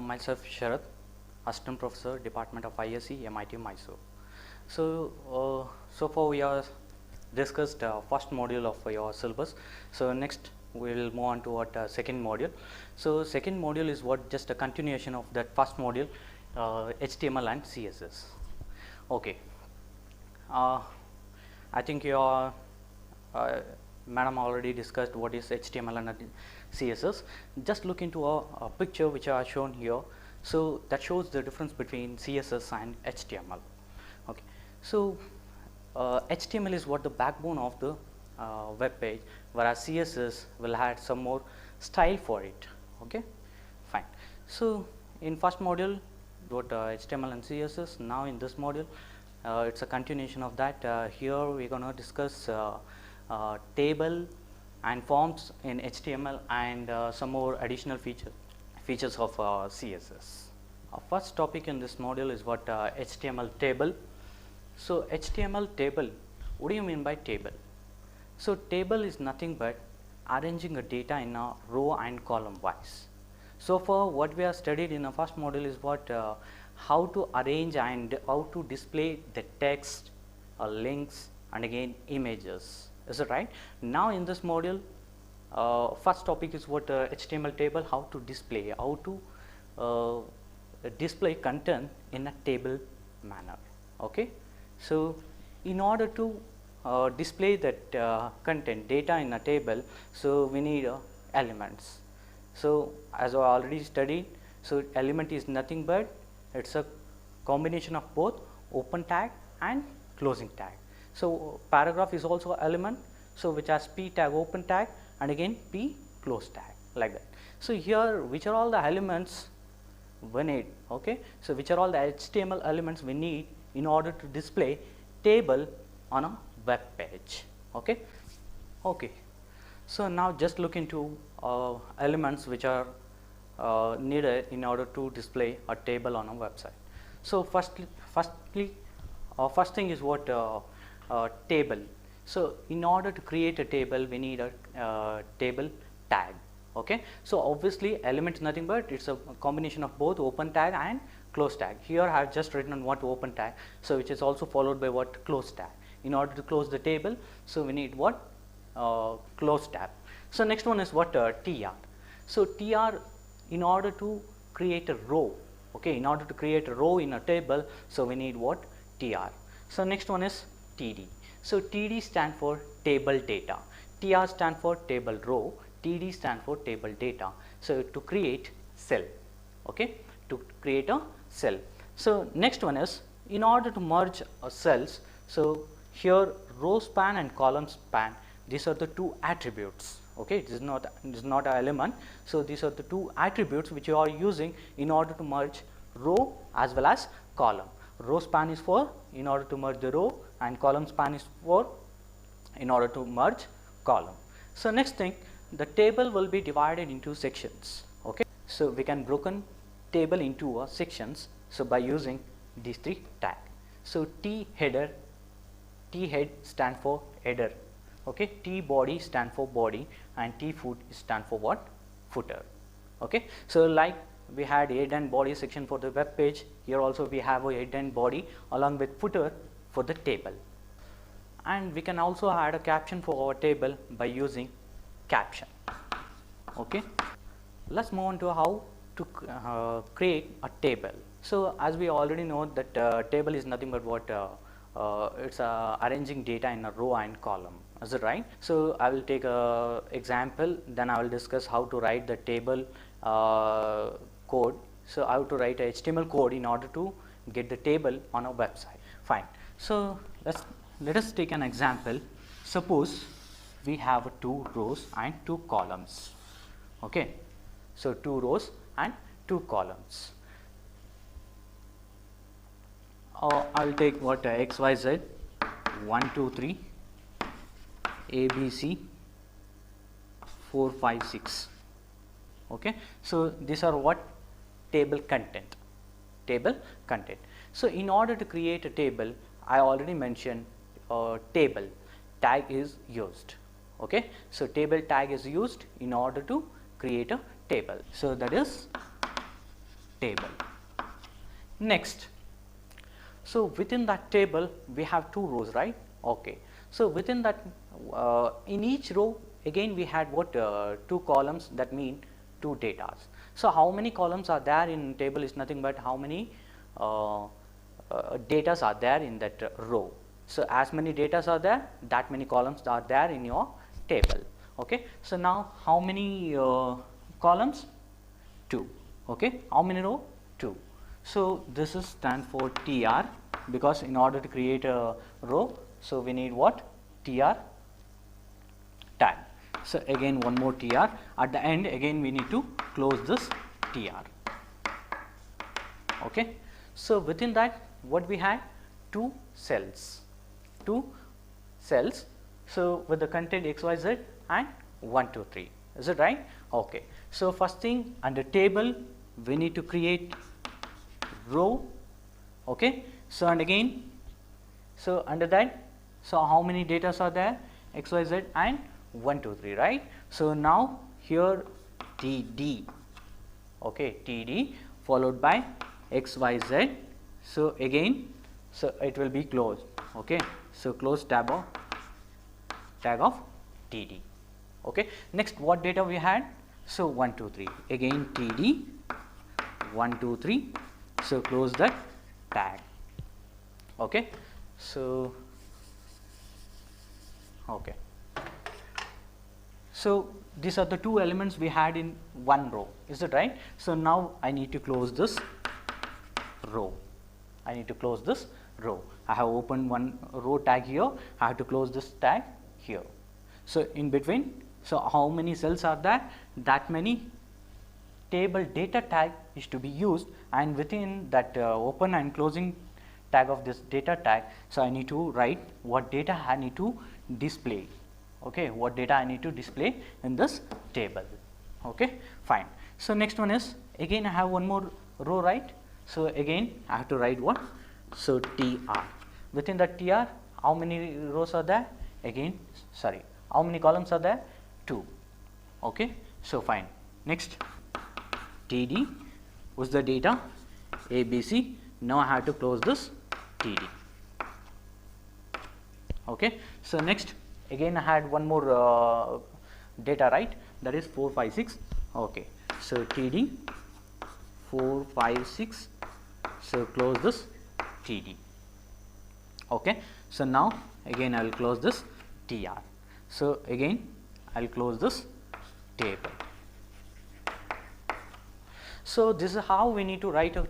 Myself Sharad, Assistant Professor, Department of ISE, MIT Mysore. So far we have discussed first module of your syllabus. So next we will move on to what second module. So second module is what just a continuation of that first module, HTML and CSS. Okay. I think your madam already discussed what is HTML and CSS. Just look into a picture which I have shown here. So that shows the difference between CSS and HTML. Okay. So HTML is what the backbone of the web page, whereas CSS will add some more style for it. Okay, fine. So in first module, what HTML and CSS. Now in this module, it's a continuation of that. Here we're going to discuss table and forms in HTML and some more additional features of CSS. Our first topic in this module is what HTML table. So HTML table, what do you mean by table? So table is nothing but arranging a data in a row and column wise. So far what we have studied in the first module is what how to arrange and how to display the text, links and again images. Is it right? Now in this module, first topic is what HTML table, how to display, how to display content in a table manner. Okay. So in order to display that content data in a table, so we need elements. So as I already studied, so element is nothing but it's a combination of both open tag and closing tag. So paragraph is also element, so which has p tag open tag and again p close tag, like that. So here which are all the elements we need? Okay, so which are all the HTML elements we need in order to display table on a web page? Okay. Okay. So now just look into elements which are needed in order to display a table on a website. So first thing is what table. So in order to create a table, we need a table tag. Okay. So obviously element is nothing but it's a combination of both open tag and close tag. Here I have just written on what open tag, so which is also followed by what close tag. In order to close the table, so we need what close tab. So next one is what tr. So tr, in order to create a row, okay, in order to create a row in a table, so we need what tr. So next one is td. So td stand for table data, tr stand for table row, td stand for table data. So to create cell, okay, to create a cell. So next one is in order to merge cells, so here row span and column span, these are the two attributes. Okay, this is not an element. So these are the two attributes which you are using in order to merge row as well as column. Row span is for in order to merge the row and column span is for in order to merge column. So next thing, the table will be divided into sections. Okay, so we can broken table into sections, so by using these three tag. So t header, t head stand for header, okay, t body stand for body and t foot stand for what, footer. Okay, so like we had head and body section for the web page, here also we have a head and body along with footer for the table. And we can also add a caption for our table by using caption. Okay, let's move on to how to create a table. So as we already know that table is nothing but what it's arranging data in a row and column. Is it right? So I will take a example, then I will discuss how to write the table code. So I have to write a HTML code in order to get the table on a website. Fine. So let us take an example. Suppose we have 2 rows and 2 columns. Okay, so 2 rows and 2 columns. I will take what XYZ 1 2 3 ABC 4 5 6. Okay, so these are what table content. So in order to create a table, I already mentioned table tag is used. Okay, so table tag is used in order to create a table. So that is table. Next, so within that table we have two rows, right? Okay. So within that, in each row again we had what, two columns, that mean two datas. So how many columns are there in table is nothing but how many datas are there in that row. So as many datas are there, that many columns are there in your table. Okay. So now how many columns? 2. Okay. How many row? 2. So this is stand for TR, because in order to create a row, so we need what? TR tag. So again one more TR at the end, again we need to close this TR. Okay. So within that what we had? Two cells. So with the content XYZ and 1 2 3, is it right? Okay. So first thing, under table we need to create row. Okay. So and again, so under that, so how many datas are there? XYZ and 1 2 3, right? So now here TD, okay, TD followed by XYZ. So again, so it will be closed. Okay. So close tag of TD. Okay. Next, what data we had? So 1 2 3, again TD 1 2 3. So close that tag. Okay. So okay. So these are the two elements we had in one row, is it right? So now I need to close this row. I have opened one row tag here, I have to close this tag here. So in between, so how many cells are there? That many table data tag is to be used, and within that open and closing tag of this data tag, so I need to write what data I need to display. Okay, what data I need to display in this table. Okay, fine. So next one is, again I have one more row, right? So again I have to write what? So TR. Within that TR, how many rows are there? Again, sorry, how many columns are there? 2. Okay, so fine. Next, TD was the data ABC. Now I have to close this TD. Okay. So next, again I had one more data, right? That is 4 5 6. Okay. So TD 4 5 6. So close this TD. Okay. So now again I will close this TR. So again I will close this table. So this is how we need to write a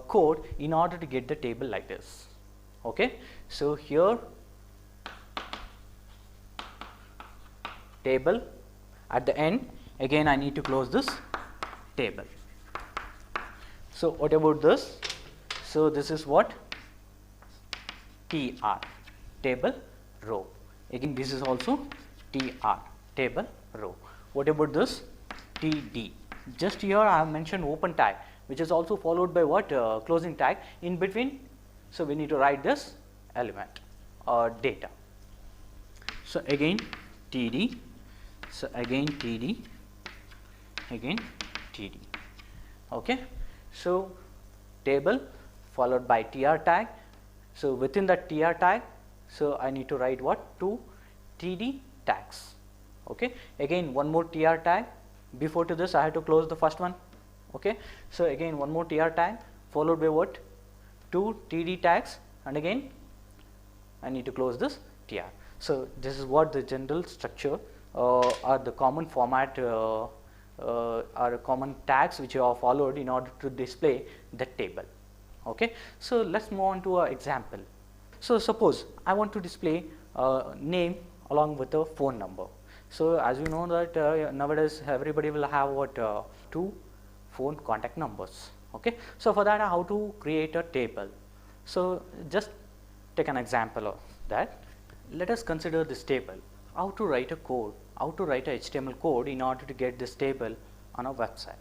code in order to get the table like this. Okay. So here table, at the end again I need to close this table. So what about this? So this is what? TR, table row. Again this is also TR, table row. What about this? TD. Just here I have mentioned open tag, which is also followed by what? Closing tag in between. So we need to write this element or data. So again TD, so again TD, again TD. Okay. So table followed by TR tag. So within that TR tag, so I need to write what? 2 TD tags. Okay. Again one more TR tag. Before to this I have to close the first one. Okay. So again one more TR tag followed by what? 2 TD tags, and again I need to close this TR. So this is what the general structure or the common format or common tags which are followed in order to display the table. Okay. So let's move on to an example. So suppose I want to display name along with a phone number. So as you know that nowadays everybody will have what? 2 phone contact numbers. Okay. So for that, how to create a table? So just take an example of that. Let us consider this table. How to write a code? How to write a HTML code in order to get this table on a website?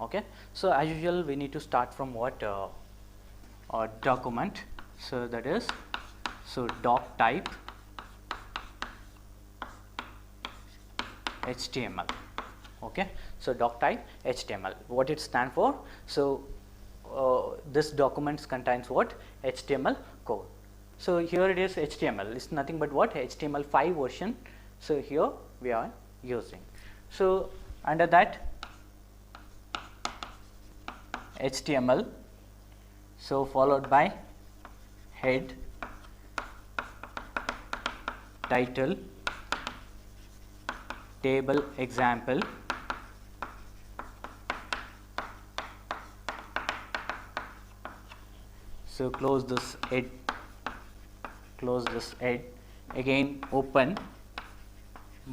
Okay. So as usual, we need to start from what? A document. So that is, so doc type HTML. Okay, so doc type HTML. What it stand for? So this documents contains what? HTML code. So here it is HTML. It's nothing but what? HTML5 version. So here we are using. So under that HTML, so followed by head, title, table example, so close this head, again open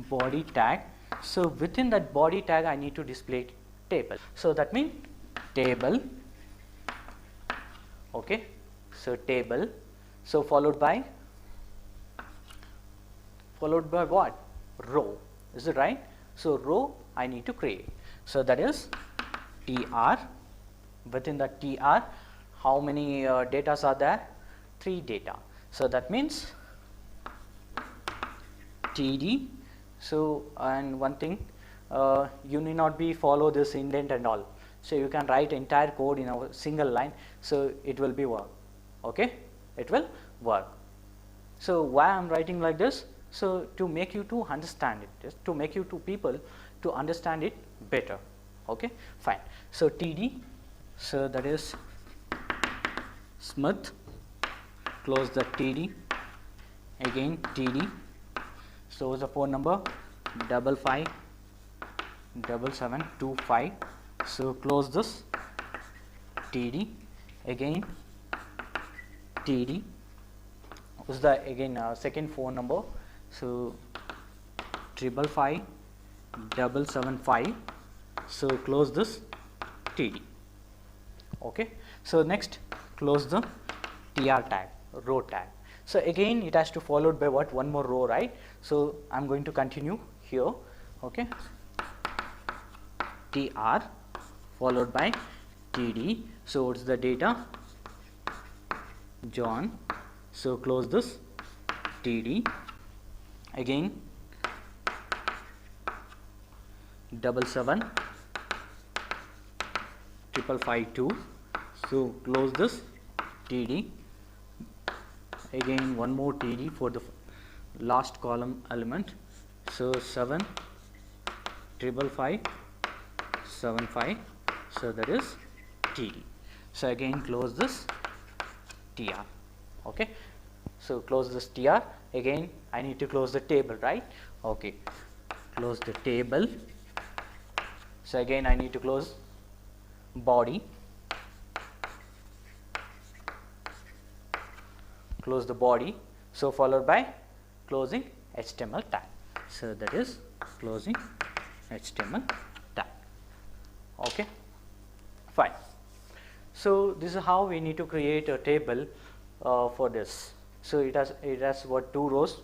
body tag. So within that body tag I need to display table, so that means table. Okay, so table, so followed by what? Row, is it right? So row I need to create, so that is tr. Within the tr, how many data are there? 3 data, so that means td. So and one thing, you need not be follow this indent and all, so you can write entire code in a single line, so it will be work. Okay, it will work. So why I am writing like this? So to make you to understand it, just to make you to people to understand it better. Okay, fine. So td, so that is Smith, close the td, again td, so the phone number 557725, so close this td, again td, was the again second phone number, so 555775, so close this td. Okay, so next close the tr tag, row tag. So again it has to followed by what? One more row, right? So I am going to continue here. Okay, tr followed by td, so it's the data John, so close this td, again 77552, so close this td, again one more td for the last column element, so 75575, so that is td. So again close this tr. Okay, so close this tr, again I need to close the table, right? Okay, close the table, so again I need to close body, close the body, so followed by closing HTML tag, so that is closing HTML tag. Okay, fine. So this is how we need to create a table for this. So it has what? 2 rows,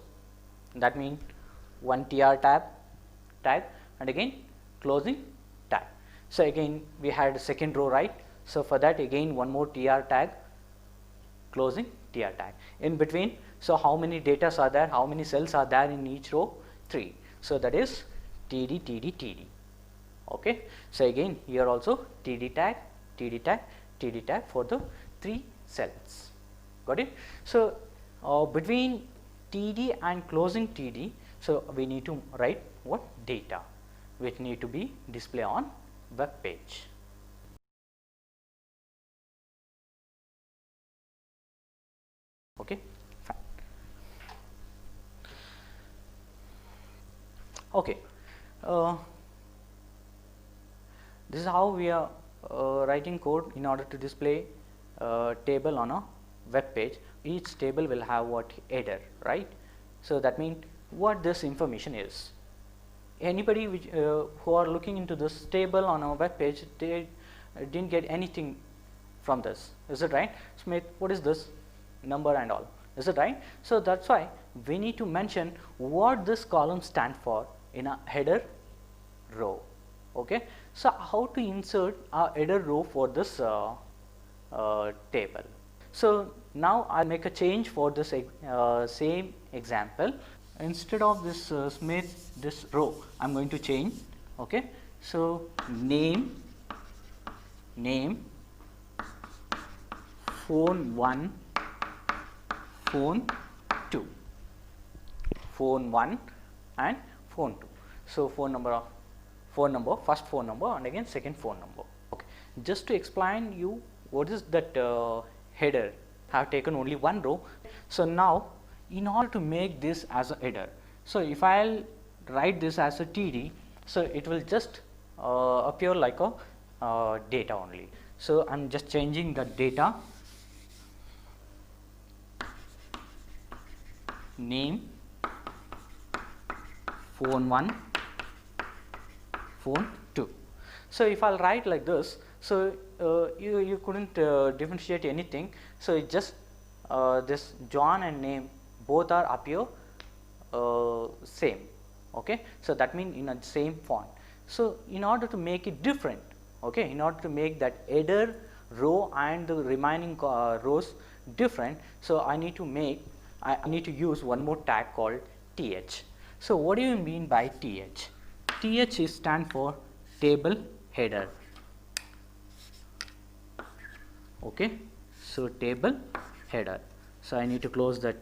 that means one tr tag and again closing tag. So again we had a second row, right? So for that again one more tr tag, closing tr tag. In between, so how many data are there? How many cells are there in each row? 3. So that is td td td. Okay, so again here also td tag, td tag, td tag for the 3 cells. Got it? So between td and closing td, so we need to write what? Data, which need to be displayed on web page. Okay, fine. Okay, this is how we are writing code in order to display table on a web page. Each table will have what? Header, right? So that means what this information is. Anybody which who are looking into this table on our web page, they didn't get anything from this. Is it right? Smith, what is this? Number and all. Is it right? So that's why we need to mention what this column stand for in a header row. Okay. So how to insert a header row for this table? So now I'll make a change for this same example. Instead of this Smith, this row, I'm going to change. Okay, So name, phone 1, phone 2, phone 1 and phone 2. So phone number, first phone number and again second phone number. Okay. Just to explain you what is that header, I have taken only one row. So now in order to make this as a header, so if I will write this as a TD, so it will just appear like a data only. So I am just changing the data, name, phone 1, phone 2. So if I will write like this, so you couldn't differentiate anything. So it just this John and name both are appear same. Okay, so that means in a same font. So in order to make it different, okay, in order to make that header row and the remaining rows different, so I need to use one more tag called th. So what do you mean by th? th is stand for table header. Okay, so table header. So I need to close that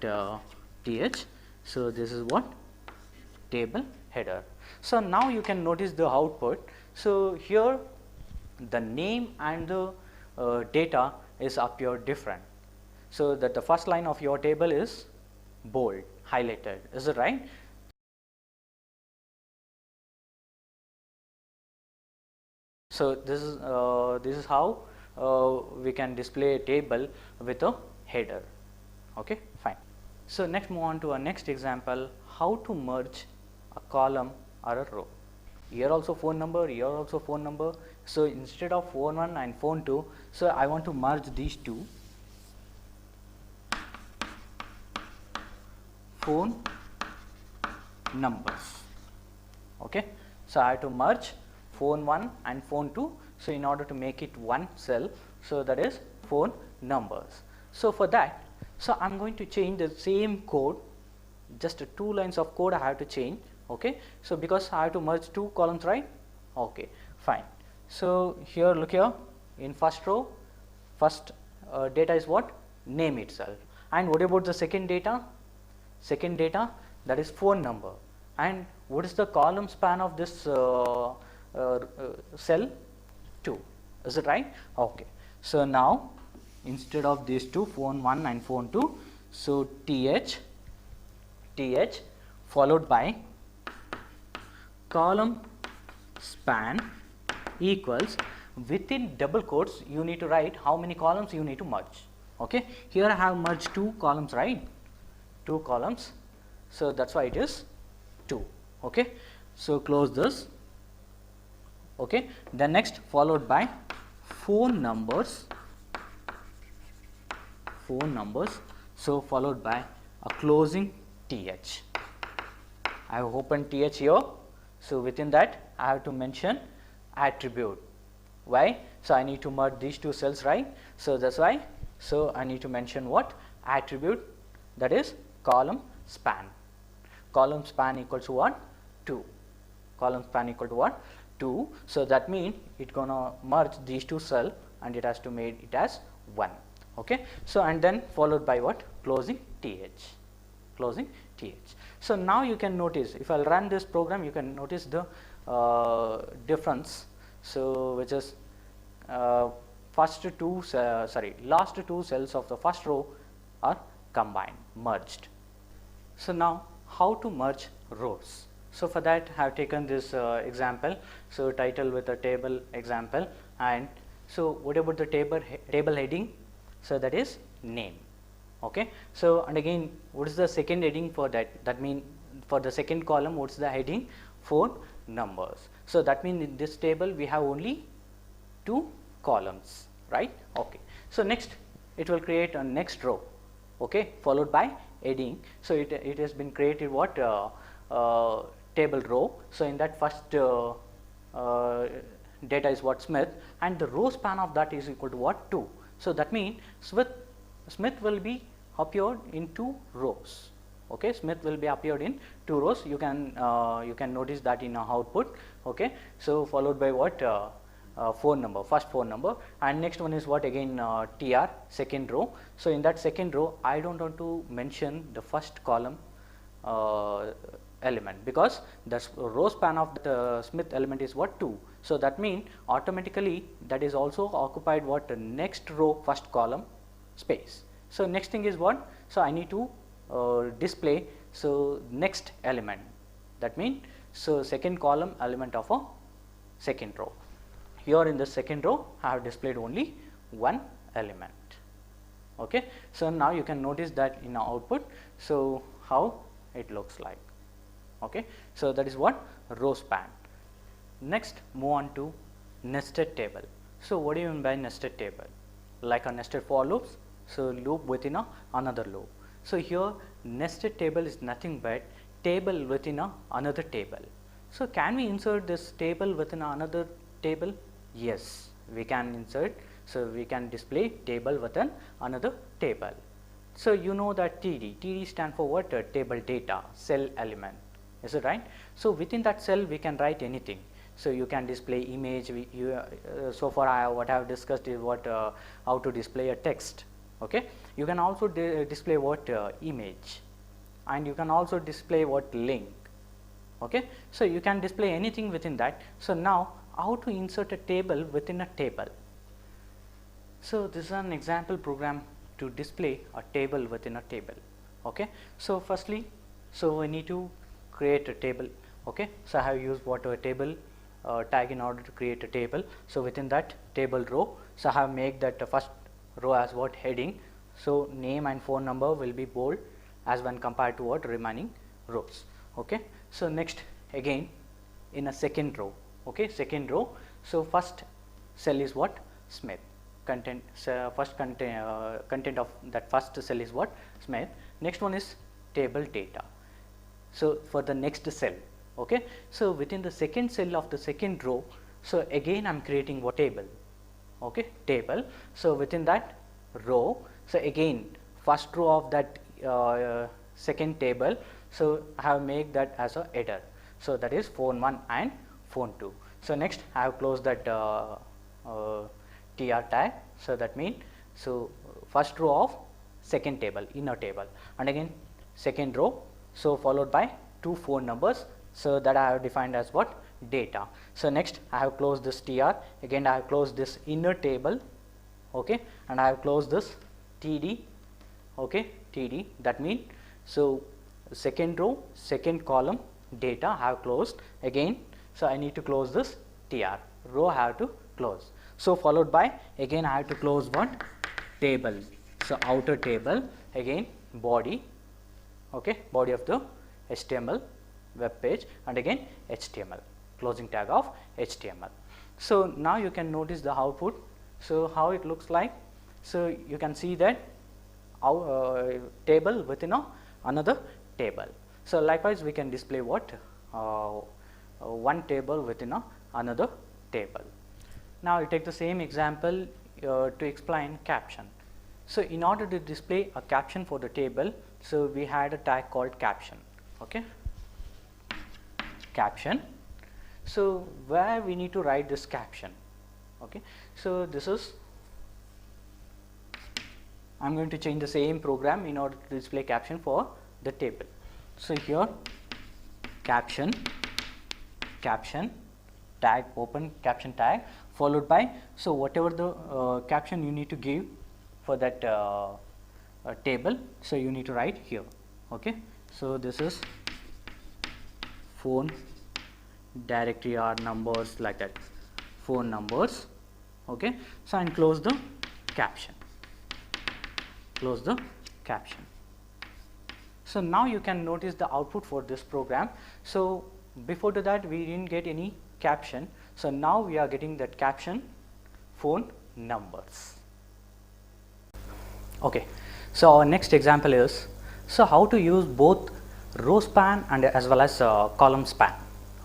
th. So this is what? Table header. So now you can notice the output. So here the name and the data is appear different. So that the first line of your table is bold, highlighted. Is it right? So this is how we can display a table with a header. Okay, fine. So next move on to our next example, how to merge a column or a row. Here also phone number, here also phone number. So instead of phone 1 and phone 2, so I want to merge these two. Phone numbers. Okay, so I have to merge phone 1 and phone 2. So in order to make it one cell, so that is phone numbers. So for that, so I am going to change the same code, just 2 lines of code I have to change. Okay, so because I have to merge 2 columns, right? Okay, fine. So here look here, in first row, first data is what? Name itself. And what about the second data? Second data, that is phone number. And what is the column span of this cell? 2. Is it right? Okay. So now instead of these two, phone 1 and phone 2, so th followed by column span equals, within double quotes you need to write how many columns you need to merge. Okay, here I have merged 2 columns, right? 2 columns, so that's why it is 2. Okay, so close this. Okay, then next followed by phone numbers, so followed by a closing th. I have opened th here, so within that I have to mention attribute. Why? So I need to merge these 2 cells, right? So that's why, so I need to mention what? Attribute, that is column span. Column span equals to what? 2. Column span equal to what? 2. So that means it gonna merge these 2 cells and it has to make it as 1. Okay. So and then followed by what? Closing th. Closing th. So now you can notice, if I'll run this program, you can notice the difference. So which is last 2 cells of the first row are combined, merged. So now how to merge rows? So for that I have taken this example, so title with a table example. And so what about the table heading? So that is name. Okay, so and again what is the second heading for that? That means for the second column, what's the heading? Phone numbers. So that means in this table we have only 2 columns, right? Okay, so next it will create a next row. Okay, followed by heading. So it has been created what? Table row. So in that first data is what? Smith, and the row span of that is equal to what? 2. So that means Smith will be appeared in 2 rows. Okay, Smith will be appeared in 2 rows. You can notice that in output. Okay, so followed by what phone number, first phone number, and next one is what again TR, second row. So in that second row, I don't want to mention the first column element, because the row span of the Smith element is what 2. So that means automatically that is also occupied what the next row first column space. So next thing is what? So I need to display so next element, that means so second column element of a second row. Here in the second row I have displayed only one element. Okay, so now you can notice that in our output, so how it looks like. Okay, so that is what row span. Next, move on to nested table. So what do you mean by nested table? Like a nested for loops, so loop within another loop. So here nested table is nothing but table within another table. So can we insert this table within another table? Yes, we can insert. So we can display table within another table. So you know that TD stand for what? Table data, cell element. Is it right? So within that cell we can write anything. So you can display image. So far what I have discussed is what how to display a text. Okay, you can also display what image, and you can also display what link. Okay, so you can display anything within that. So now how to insert a table within a table? So this is an example program to display a table within a table. Okay, so firstly, so we need to create a table. Okay, so I have used what a table tag in order to create a table. So within that table row, so I have made that first row as what heading. So name and phone number will be bold as when compared to what remaining rows. Okay, so next again in a second row. Okay, second row. So first cell is what? Smith. Content, first content of that first cell is what? Smith. Next one is table data. So for the next cell. Okay, so within the second cell of the second row, so again I am creating what? Table. Okay, table. So within that row, so again first row of that second table, so I have made that as a header. So that is phone 1 and phone 2. So next I have closed that TR tag. So that means so first row of second table, inner table, and again second row, so followed by 2 phone numbers. So that I have defined as what? Data. So next I have closed this TR, again I have closed this inner table. Okay, and I have closed this TD. Okay, TD, that means so second row, second column data I have closed again. So I need to close this TR row, I have to close. So followed by again I have to close what? Table. So outer table, again body. Okay, body of the HTML web page, and again HTML, closing tag of HTML. So now you can notice the output. So how it looks like. So you can see that our table within another table. So likewise we can display what? One table within another table. Now I take the same example to explain caption. So in order to display a caption for the table, so we had a tag called caption. Okay, caption. So where we need to write this caption. Okay, so this is, I am going to change the same program in order to display caption for the table. So here caption, caption tag, open caption tag, followed by so whatever the caption you need to give for that table, so you need to write here. Okay, so this is phone directory or numbers, like that, phone numbers. Okay, so and close the caption, close the caption. So now you can notice the output for this program. So before to that we didn't get any caption. So now we are getting that caption, phone numbers. Okay, so our next example is, so how to use both row span and as well as column span.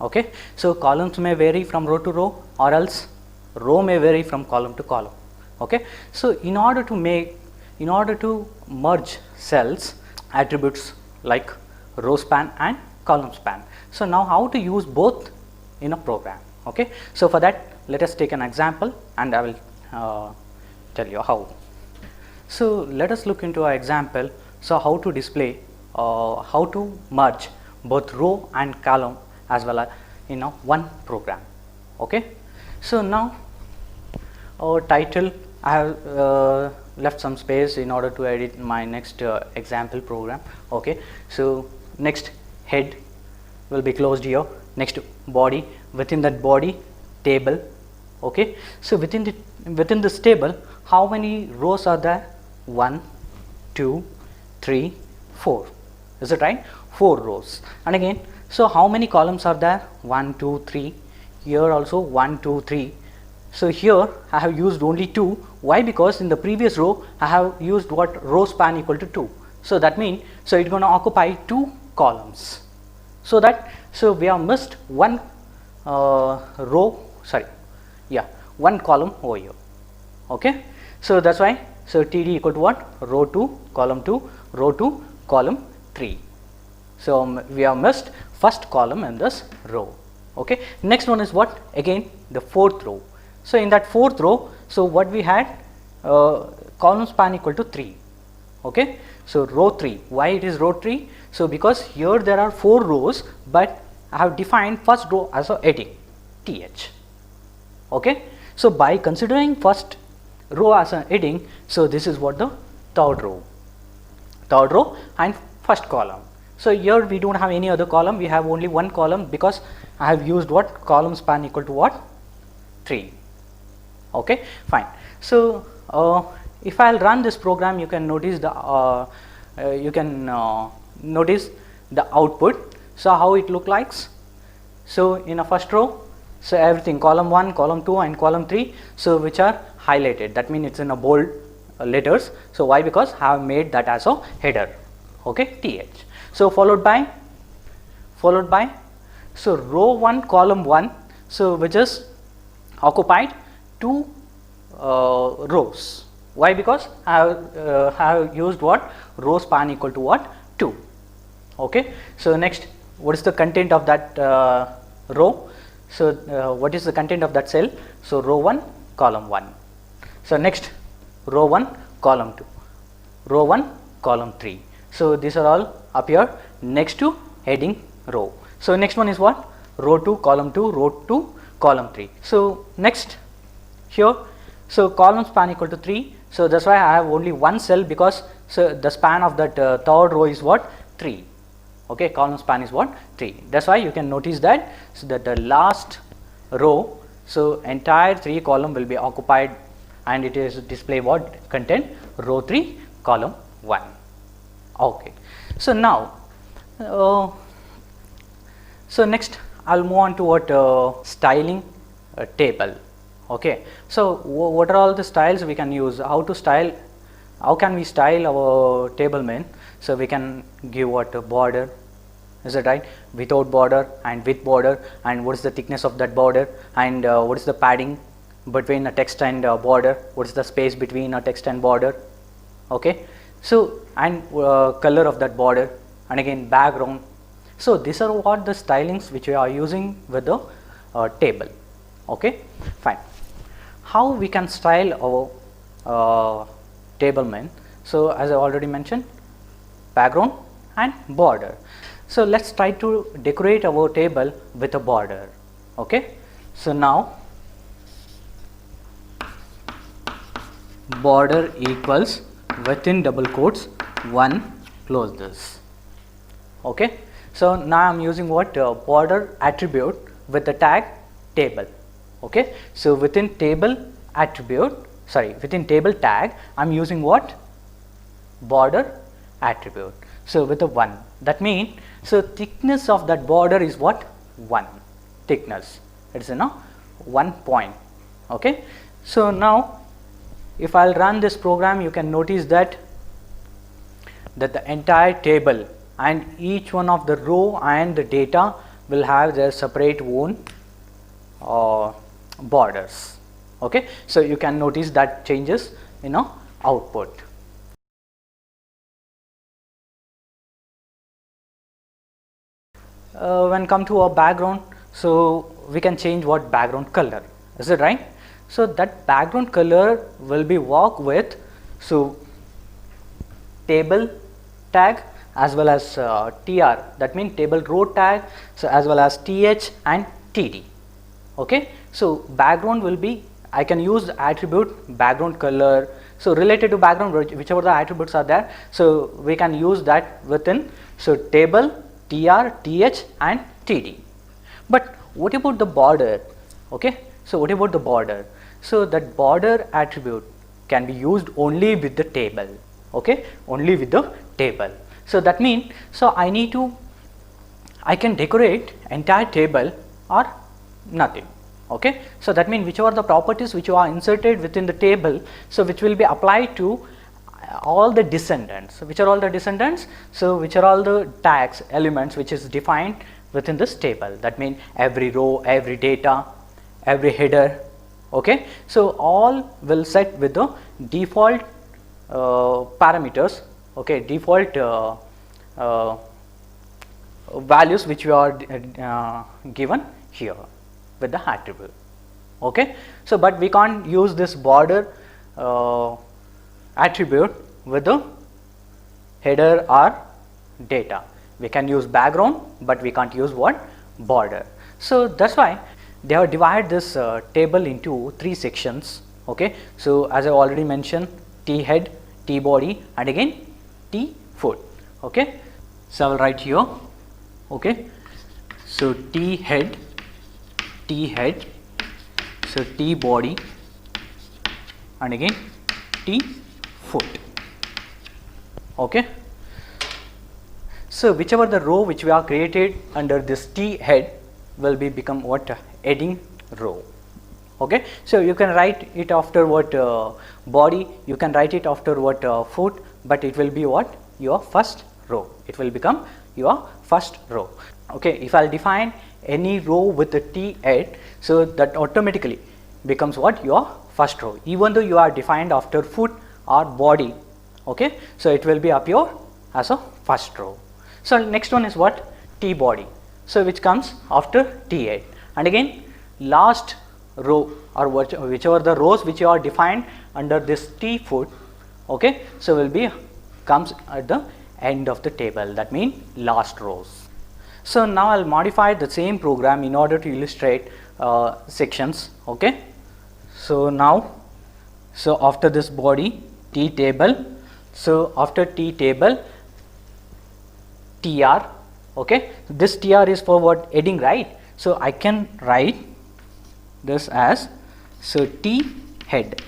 Okay, so columns may vary from row to row, or else row may vary from column to column. Okay, so in order to merge cells, attributes like row span and column span. So now how to use both in a program. Okay, so for that let us take an example and I will tell you how. So let us look into our example. So how to display, how to merge both row and column as well as in a one program. Okay, so now our title, I have left some space in order to edit my next example program. Okay, so next head will be closed here, next body, within that body table. Okay, so within this table how many rows are there? 1 2 3 4, is it right? 4 rows. And again, so how many columns are there? 1 2 3, here also 1 2 3. So here I have used only 2. Why? Because in the previous row I have used what? Row span equal to 2. So that means, so it's going to occupy 2 columns. So that, so we have missed one row, sorry, yeah, one column over here. Okay, so that's why, so TD equal to what? Row 2 column 2, row 2 column 3. So we have missed first column in this row. Okay, next one is what? Again the fourth row. So in that fourth row, so what we had, column span equal to 3. Okay, so row 3. Why it is row 3? So because here there are 4 rows, but I have defined first row as a heading TH. Okay, so by considering first row as a heading, so this is what the third row and first column. So here we don't have any other column, we have only one column because I have used what? Column span equal to what? 3. Okay, fine. So if I'll run this program, you can notice the notice the output. So how it look like? So in a first row, so everything column 1, column 2 and column 3, so which are highlighted, that means it's in a bold letters. So why? Because I have made that as a header. Okay, TH. So followed by so row 1 column 1, so which is occupied 2 rows. Why? Because I have used what? Row span equal to what? 2. Okay, so next, what is the content of that row? So what is the content of that cell? So row 1 column 1. So next, row 1 column 2, row 1 column 3. So these are all appear next to heading row. So next one is what? Row 2 column 2, row 2 column 3. So next here, so column span equal to 3. So that's why I have only one cell, because so the span of that third row is what? 3. Okay, column span is what? 3. That's why you can notice that, so that the last row, so entire 3 column will be occupied and it is display what? Content row 3 column 1. Okay, so now so next I'll move on to what? Styling a table. Okay, so what are all the styles we can use? How to style, how can we style our table main? So we can give what? A border, is it right? Without border and with border, and what is the thickness of that border, and what is the padding between a text and border, what is the space between a text and border. Okay, so and color of that border, and again background. So these are what the stylings which we are using with the table. Okay, fine. How we can style our table main? So as I already mentioned, background and border. So let's try to decorate our table with a border. Okay, so now border equals within double quotes 1, close this. Okay, so now I am using what? Border attribute with the tag table. Okay, so within table attribute, sorry, within table tag I am using what? Border attribute. So with a 1, that means, so thickness of that border is what? 1 thickness, it is 1 point. Okay, so now if I'll run this program, you can notice that the entire table and each one of the row and the data will have their separate own borders. Okay, so you can notice that changes in output. when come to a background, so we can change what background color, is it right? So that background color will be work with so table tag as well as tr, that means table row tag, so as well as th and td. Okay, so background will be, I can use the attribute background color, so related to background whichever the attributes are there, so we can use that within so table tr, th and td. But what about the border? Okay, so what about the border? So that border attribute can be used only with the table, okay, only with the table. So that means, so I can decorate entire table or nothing. Okay, so that means whichever the properties which are inserted within the table, so which will be applied to all the descendants. So which are all the descendants? So which are all the tags, elements which is defined within this table. That means every row, every data, every header. Okay, so all will set with the default parameters. Okay, default values which we are given here with the attribute. Okay, so but we can't use this border attribute with the header or data. We can use background, but we can't use what? Border. So that's why they have divided this table into 3 sections. Okay, so as I already mentioned, T head, T body, and again T foot. Okay, so I will write here. Okay, so T head, so T body, and again T foot. Okay, so whichever the row which we are created under this T head will be become what? Heading row. Okay, so you can write it after what body, you can write it after what foot, but it will be what? Your first row. It will become your first row. Okay, if I'll define any row with the T head, so that automatically becomes what? Your first row, even though you are defined after foot or body. Okay, so it will be appear as a first row. So next one is what? T body, so which comes after T head, and again last row or whichever the rows which you are defined under this T foot. Okay, so will be comes at the end of the table, that means last rows. So now I'll modify the same program in order to illustrate sections. Okay, so now, so after this body T table, so after T table TR. Okay, this TR is for what? Heading, right? So I can write this as so T head.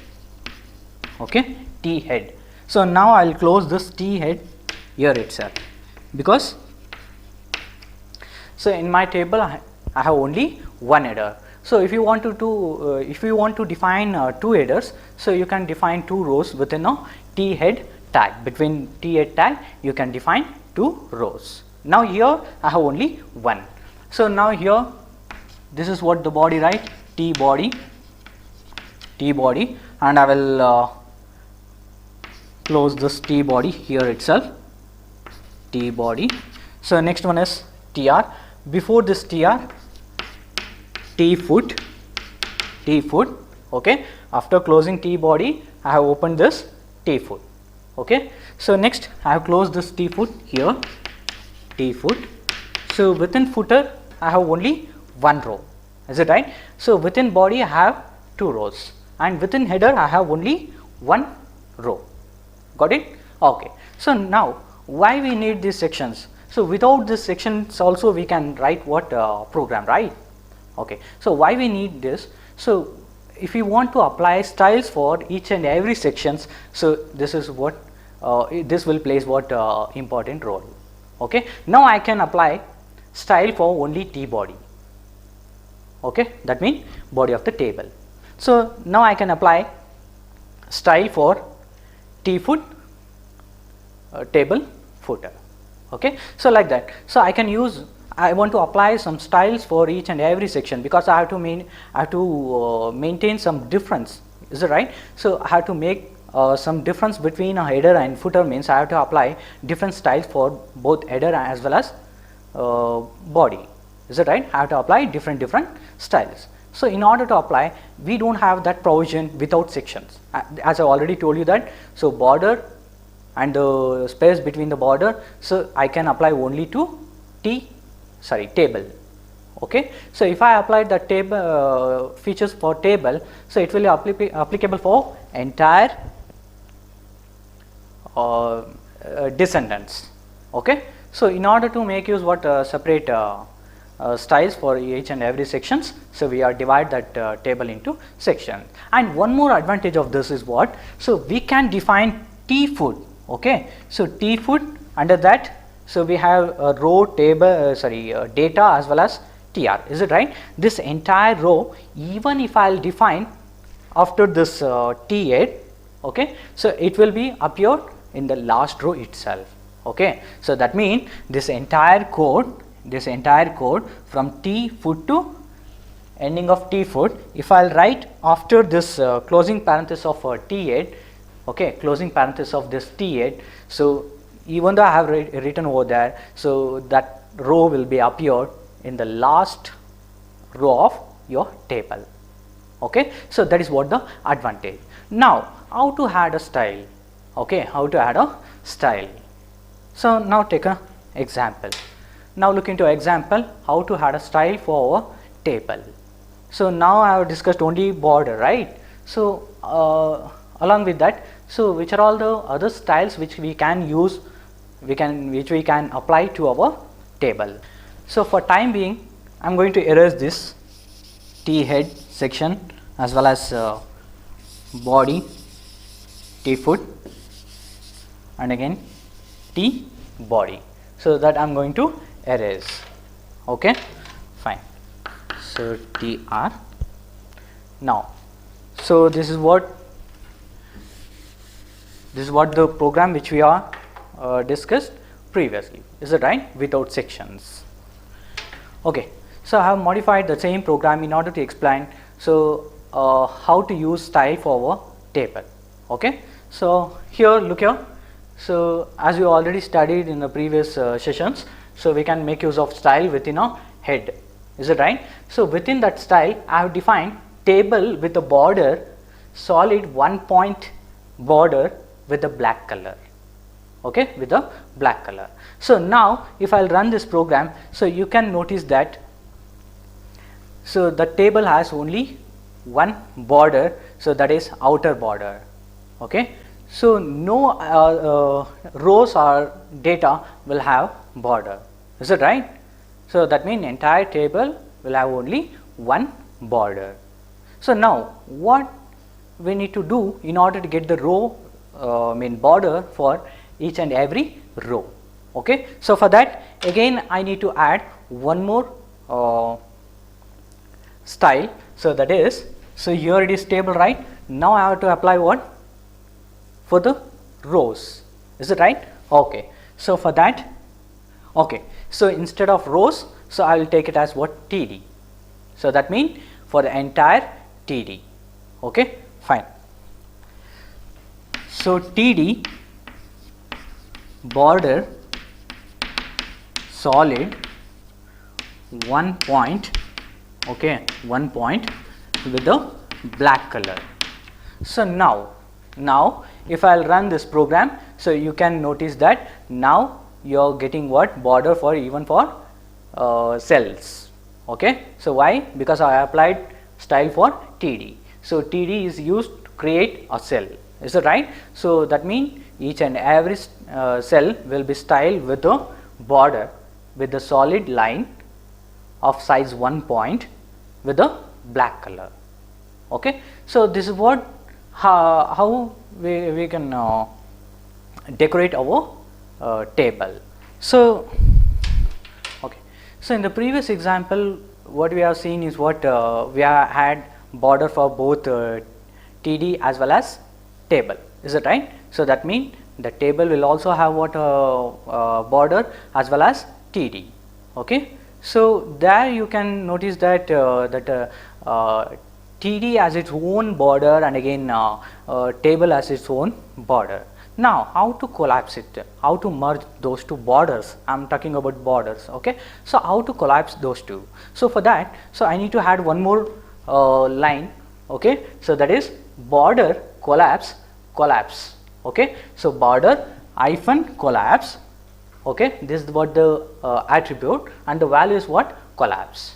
Okay, T head. So now I'll close this T head here itself, because so in my table I have only one header. So if you want to define 2 headers, so you can define 2 rows within a T head tag. Between T head tag you can define 2 rows. Now here I have only one. So now here this is what the body, right? T body, and I will close this T body here itself, T body. So next one is TR. Before this TR, T foot. Okay, after closing T body I have opened this T foot. Okay, so next I have closed this T foot here, T foot. So within footer I have only one row, is it right? So within body I have 2 rows, and within header I have only one row. Got it? Okay, so now why we need these sections? So without these sections also we can write what program, right? Okay, so why we need this? So if we want to apply styles for each and every sections, so this is what this will plays what important role. Okay, now I can apply style for only T body. Okay, that means body of the table. So now I can apply style for T foot table footer. Okay, so like that. So I can use, I want to apply some styles for each and every section, because I have to maintain some difference, is it right? So I have to make some difference between a header and footer, means I have to apply different styles for both header as well as body. Is it right? I have to apply different styles. So in order to apply, we don't have that provision without sections. As I already told you that, so border and the space between the border, so I can apply only to table. Okay. So if I apply the table features for table, so it will be applicable for entire descendants. Okay. So in order to make use what separate styles for each and every sections, so we are divide that table into sections. And one more advantage of this is what, so we can define T food. Okay. So T food, under that, so we have a row table data as well as TR. Is it right? This entire row, even if I will define after this T8, okay, so it will be appeared in the last row itself. Okay. So that means this entire code from T food to ending of T food, if I will write after this closing parenthesis of T8, okay, closing parenthesis of this T8, so even though I have written over there, so that row will be appeared in the last row of your table. Okay. So that is what the advantage. Now how to add a style? Okay, how to add a style? So now take an example. Now look into example how to add a style for our table. So now I have discussed only border, right? So along with that, so which are all the other styles which we can use, which we can apply to our table. So for time being, I am going to erase this T head section as well as body, T foot, and again T body. So that I am going to erase. Okay, fine. So TR. Now, so this is what the program which we are discussed previously. Is it right? Without sections. Okay. So I have modified the same program in order to explain so how to use style for our table. Okay. So here, look here. So as we already studied in the previous sessions, so we can make use of style within a head. Is it right? So within that style, I have defined table with a border, solid 1 point border with a black color. Okay, with a black color. So now if I will run this program, so you can notice that, so the table has only one border, so that is outer border. Okay. So no rows or data will have border. Is it right? So that means entire table will have only one border. So now what we need to do in order to get the row border for each and every row. Okay. So for that, again I need to add one more style. So that is, so here it is table, right? Now I have to apply what? For the rows. Is it right? Okay. So for that, okay, so instead of rows, so I will take it as what? TD. So that means for the entire TD. Okay, fine. So TD border solid 1 point, okay, 1 point with the black color. So now if I will run this program, so you can notice that now you are getting what? Border for even for cells. Okay. So why? Because I applied style for TD. So TD is used to create a cell. Is it right? So that means each and every cell will be styled with a border with the solid line of size 1 point with a black color. Okay. So this is what how we can decorate our table. So okay, so in the previous example what we have seen is what we have had border for both TD as well as table. Is it right? So that means the table will also have what border as well as TD. Okay. So there you can notice that TD has its own border and again table has its own border. Now how to collapse it, how to merge those two borders, I am talking about borders. Okay, so how to collapse those two? So for that, so I need to add one more line. Okay, so that is border collapse collapse. Okay, so border hyphen collapse. Okay, this is what the attribute, and the value is what? Collapse.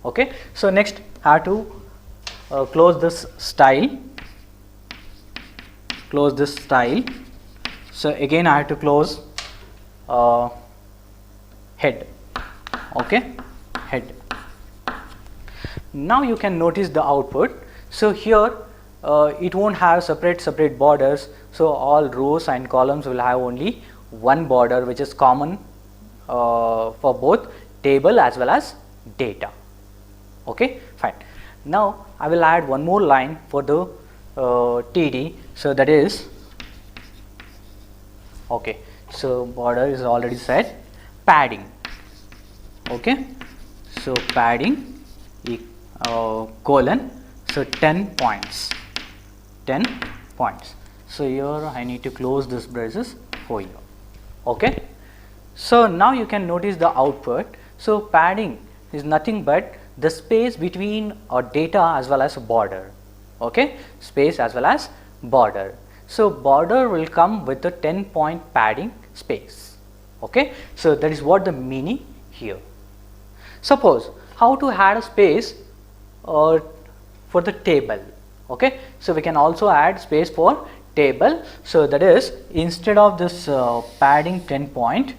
Okay, so next I have to close this style, close this style. So again I have to close head. Okay, head. Now you can notice the output. So here it won't have separate borders, so all rows and columns will have only one border, which is common for both table as well as data. Okay, fine. Now I will add one more line for the TD, so that is, okay, so border is already set, padding. Okay, so padding colon, so 10 points, 10 points. So here I need to close this braces for here. Okay, so now you can notice the output. So padding is nothing but the space between a data as well as a border. Okay, space as well as border. So border will come with the 10-point padding space. Okay, so that is what the meaning here. Suppose how to add a space for the table. Okay, so we can also add space for table. So that is, instead of this padding 10 point,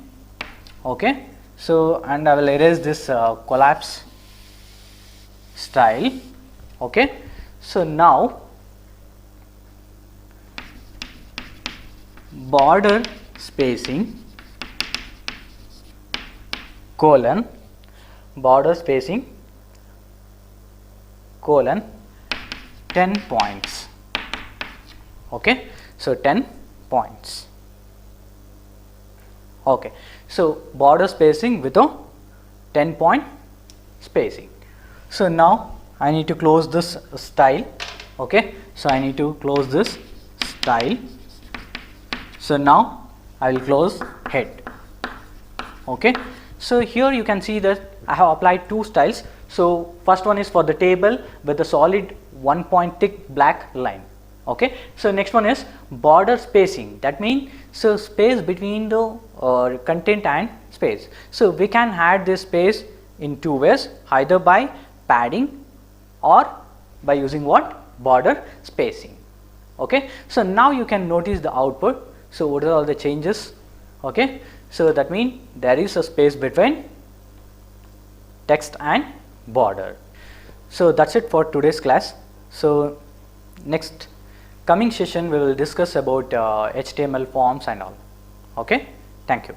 okay, so and I will erase this collapse style. Okay, so now border spacing colon, border spacing colon 10 points. Okay, so 10 points. Okay, so border spacing with a 10-point spacing. So now I need to close this style. Okay, so I need to close this style. So now I will close head. Okay, so here you can see that I have applied two styles. So first one is for the table with a solid 1-point thick black line. Okay, so next one is border spacing. That means, so space between the content and space. So we can add this space in two ways, either by padding or by using what? Border spacing. Okay, so now you can notice the output. So what are all the changes? Okay, so that means there is a space between text and border. So that's it for today's class. So next coming session we will discuss about HTML forms and all. Okay, thank you.